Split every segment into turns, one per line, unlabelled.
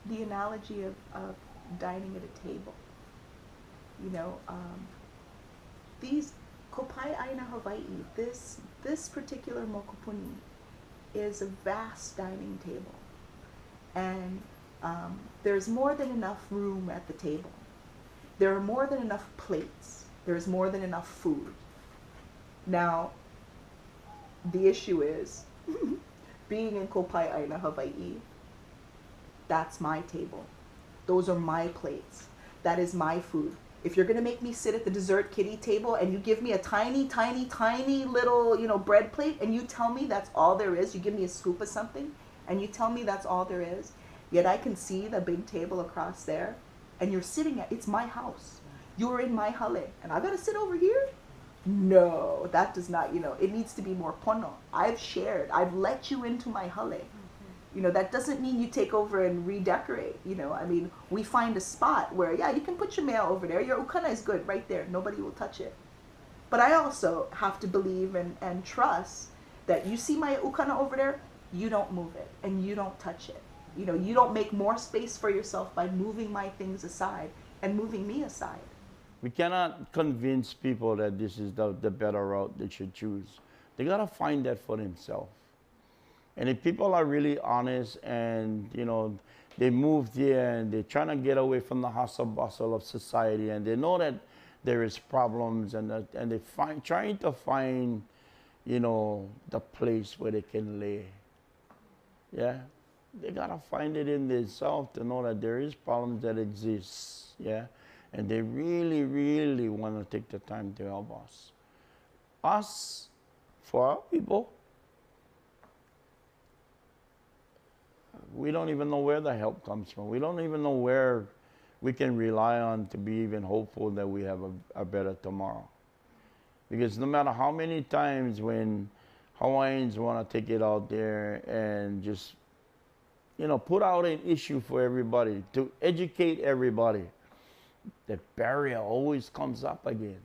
the analogy of dining at a table. You know, these Kopai Āina Hawaii, this particular mokupuni is a vast dining table. And there's more than enough room at the table. There are more than enough plates. There's more than enough food. Now, the issue is, being in Kopai Āina Hawaii, that's my table. Those are my plates. That is my food. If you're gonna make me sit at the dessert kiddie table and you give me a tiny, tiny, tiny little, bread plate and you tell me that's all there is, you give me a scoop of something and you tell me that's all there is, yet I can see the big table across there and you're sitting at, it's my house. You're in my hale and I gotta sit over here? No, that does not, it needs to be more pono. I've shared, I've let you into my hale. That doesn't mean you take over and redecorate. We find a spot where, yeah, you can put your mail over there. Your ukana is good right there. Nobody will touch it. But I also have to believe and trust that you see my ukana over there, you don't move it and you don't touch it. You don't make more space for yourself by moving my things aside and moving me aside.
We cannot convince people that this is the better route they should choose. They gotta find that for themselves. And if people are really honest and, they moved here and they're trying to get away from the hustle bustle of society and they know that there is problems and they're trying to find, the place where they can lay. Yeah. They got to find it in themselves to know that there is problems that exist. Yeah. And they really, really want to take the time to help us. Us, for our people, we don't even know where the help comes from. We don't even know where we can rely on to be even hopeful that we have a better tomorrow. Because no matter how many times when Hawaiians want to take it out there and just, put out an issue for everybody, to educate everybody, the barrier always comes up again.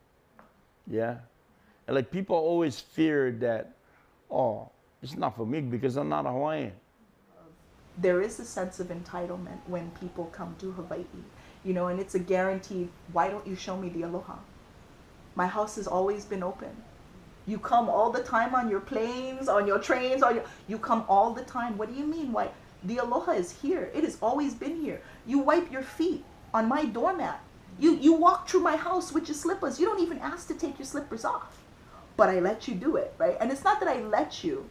Yeah? And like people always fear that, oh, it's not for me because I'm not a Hawaiian.
There is a sense of entitlement when people come to Hawaii, and it's a guaranteed, why don't you show me the aloha? My house has always been open. You come all the time on your planes, on your trains, you come all the time. What do you mean? Why? The aloha is here. It has always been here. You wipe your feet on my doormat. You walk through my house with your slippers. You don't even ask to take your slippers off. But I let you do it, right? And it's not that I let you.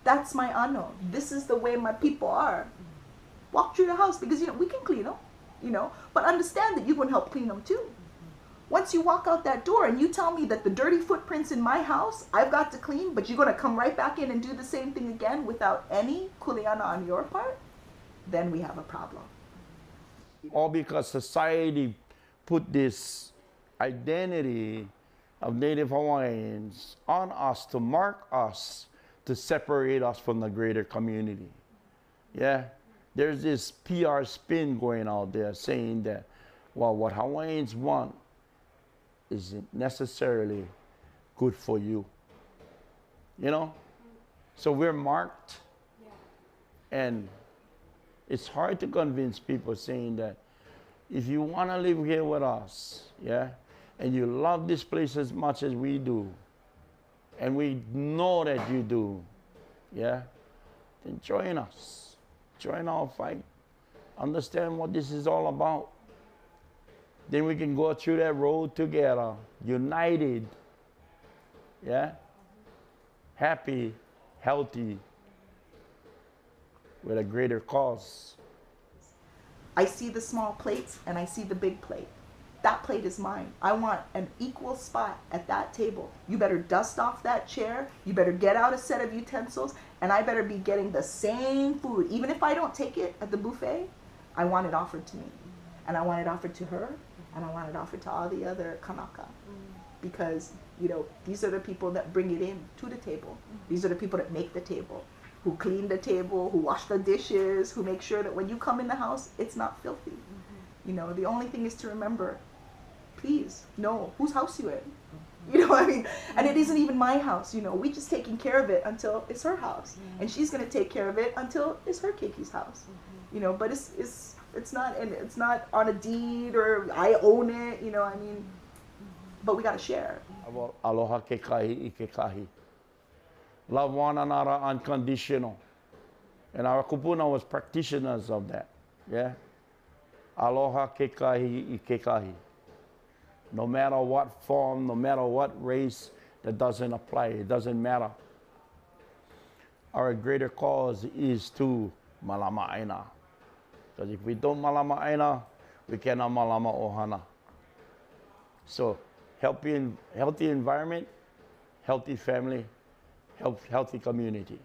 That's my ano. This is the way my people are. Walk through the house because, we can clean them, but understand that you can help clean them too. Once you walk out that door and you tell me that the dirty footprints in my house, I've got to clean, but you're going to come right back in and do the same thing again without any kuleana on your part, then we have a problem.
All because society put this identity of Native Hawaiians on us to mark us, to separate us from the greater community. Yeah? There's this PR spin going out there saying that, well, what Hawaiians want isn't necessarily good for you. So we're marked. And it's hard to convince people saying that if you want to live here with us, yeah, and you love this place as much as we do, and we know that you do, yeah, then join us. Join our fight. Understand what this is all about. Then we can go through that road together, united, yeah, happy, healthy, with a greater cause.
I see the small plates and I see the big plate. That plate is mine. I want an equal spot at that table. You better dust off that chair. You better get out a set of utensils, and I better be getting the same food. Even if I don't take it at the buffet, I want it offered to me. And I want it offered to her, and I want it offered to all the other kanaka. Because, these are the people that bring it in to the table. These are the people that make the table, who clean the table, who wash the dishes, who make sure that when you come in the house, it's not filthy. The only thing is to remember, please know whose house you in. You know what I mean? And it isn't even my house, you know. We just taking care of it until it's her house. And she's gonna take care of it until it's her keki's house. You know, but it's not on a deed or I own it, you know, I mean, but we gotta share.
About aloha ke kahi I ke kahi. Love one another unconditional. And our kupuna was practitioners of that. Yeah? Aloha ke kahi I ke kahi. No matter what form, no matter what race, that doesn't apply. It doesn't matter. Our greater cause is to malama Āina. Because if we don't malama Āina, we cannot malama ohana. So, healthy environment, healthy family, healthy community.